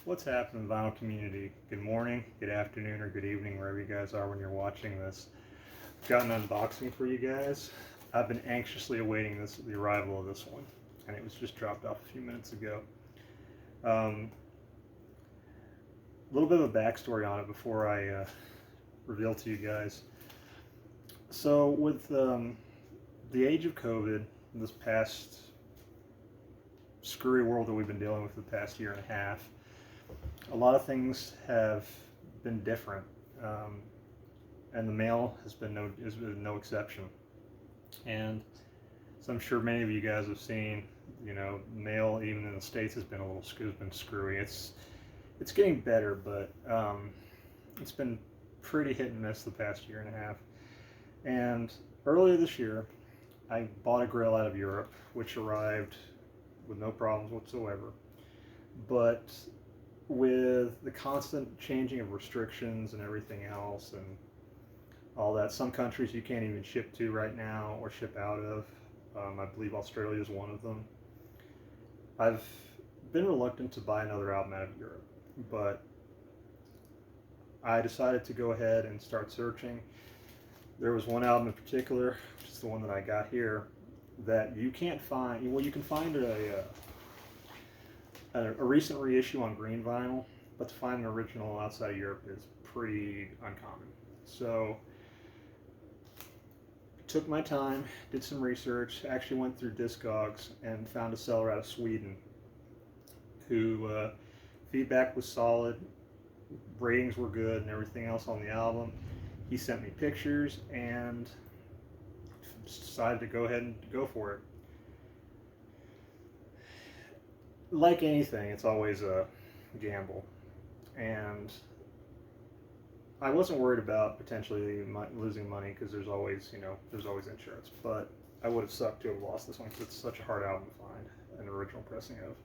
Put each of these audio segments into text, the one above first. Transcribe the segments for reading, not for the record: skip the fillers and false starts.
What's happening, vinyl community? Good morning, good afternoon, or good evening, wherever you guys are when you're watching this. I've got an unboxing for you guys. I've been anxiously awaiting the arrival of this one, and it was just dropped off a few minutes ago. A little bit of a backstory on it before I reveal to you guys. So, with the age of COVID, this past screwy world that we've been dealing with the past year and a half, a lot of things have been different, and the mail has been no exception. And so I'm sure many of you guys have seen, mail even in the States has been screwy. It's getting better, but it's been pretty hit and miss the past year and a half. And earlier this year, I bought a Grail out of Europe, which arrived with no problems whatsoever. But with the constant changing of restrictions and everything else and all that, some countries you can't even ship to right now or ship out of. I believe Australia is one of them. I've been reluctant to buy another album out of Europe, but I decided to go ahead and start searching. There was one album in particular, which is the one that I got here, that you can't find. Well, you can find a recent reissue on green vinyl, but to find an original outside of Europe is pretty uncommon. So took my time, did some research, actually went through Discogs and found a seller out of Sweden who feedback was solid, ratings were good, and everything else on the album. He sent me pictures and decided to go ahead and go for it. Like anything, it's always a gamble, and I wasn't worried about potentially losing money because there's always insurance. But I would have sucked to have lost this one because it's such a hard album to find an original pressing of.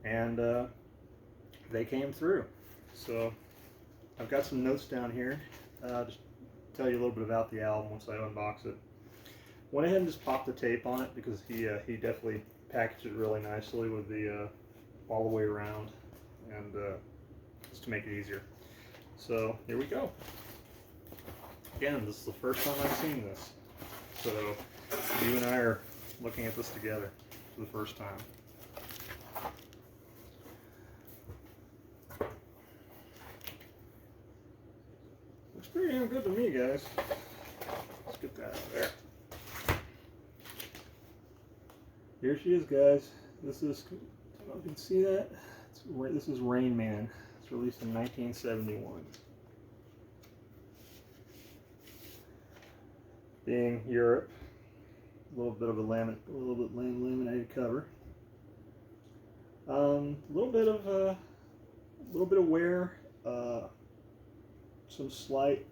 And they came through. So I've got some notes down here. Just tell you a little bit about the album once I unbox it. Went ahead and just popped the tape on it because he definitely packaged it really nicely with the all the way around, and just to make it easier. So here we go. Again, this is the first time I've seen this, so you and I are looking at this together for the first time. Looks pretty damn good to me, guys. Let's get that out of there. Here she is, guys. This is, I don't know if you can see that. This is Rain Man. It's released in 1971. Being Europe, a little bit laminated cover. A little bit of wear. Some slight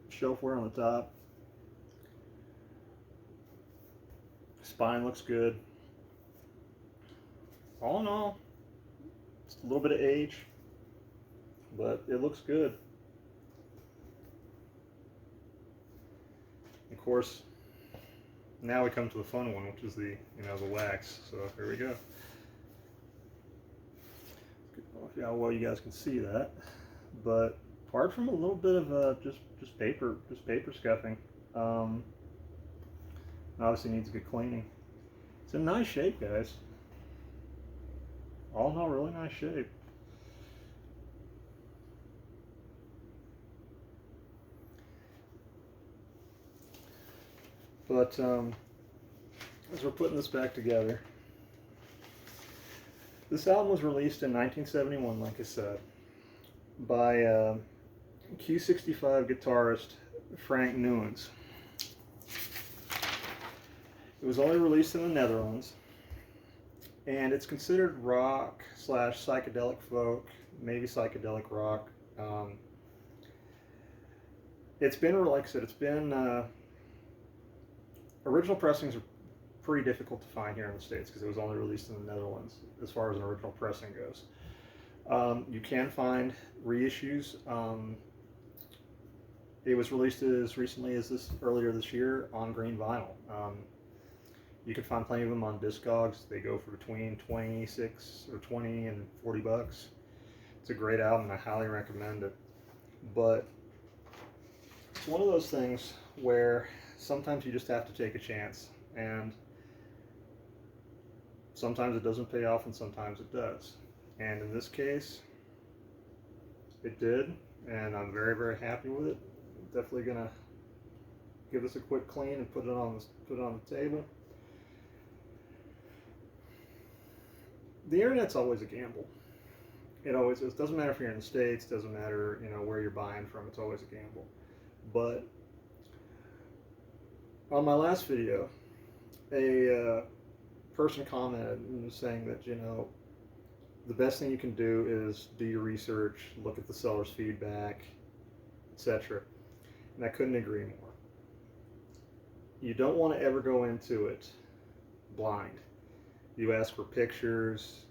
shelf wear on the top. Spine looks good. All in all, just a little bit of age, but it looks good. Of course, now we come to the fun one, which is the wax. So here we go. Yeah, well, you guys can see that, but apart from a little bit of just paper scuffing, obviously needs good cleaning. It's in nice shape, guys. All in all, really nice shape. But as we're putting this back together, this album was released in 1971, like I said, by Q65 guitarist Frank Newens. It was only released in the Netherlands, and it's considered rock / psychedelic folk, maybe psychedelic rock. It's been, like I said, original pressings are pretty difficult to find here in the States because it was only released in the Netherlands as far as an original pressing goes. You can find reissues. It was released as recently as earlier this year on green vinyl. You can find plenty of them on Discogs. They go for between 26 or 20 and $40. It's a great album. I highly recommend it. But it's one of those things where sometimes you just have to take a chance, and sometimes it doesn't pay off and sometimes it does. And in this case, it did, and I'm very, very happy with it. Definitely gonna give this a quick clean and put it on the table. The internet's always a gamble. It always is. Doesn't matter if you're in the States, doesn't matter, you know, where you're buying from, it's always a gamble. But on my last video, a person commented and was saying that, you know, the best thing you can do is do your research, look at the seller's feedback, etc. And I couldn't agree more. You don't want to ever go into it blind. You ask for pictures,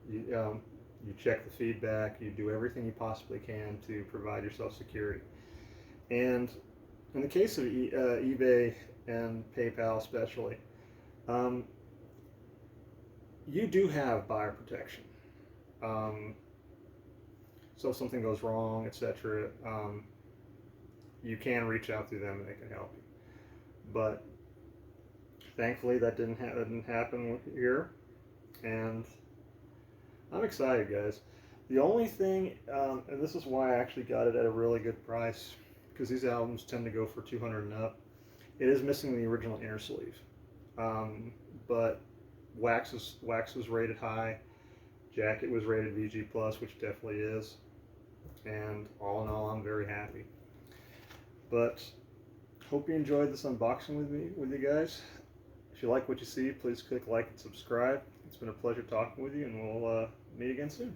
you check the feedback, you do everything you possibly can to provide yourself security. And in the case of eBay and PayPal especially, you do have buyer protection. So if something goes wrong, etc., you can reach out to them and they can help you. But thankfully that didn't happen here, and I'm excited, guys. The only thing, and this is why I actually got it at a really good price, because these albums tend to go for $200 and up. It is missing the original inner sleeve, but wax was rated high. Jacket was rated VG+, which definitely is. And all in all, I'm very happy. But hope you enjoyed this unboxing with you guys. If you like what you see, please click like and subscribe. It's been a pleasure talking with you, and we'll meet again soon.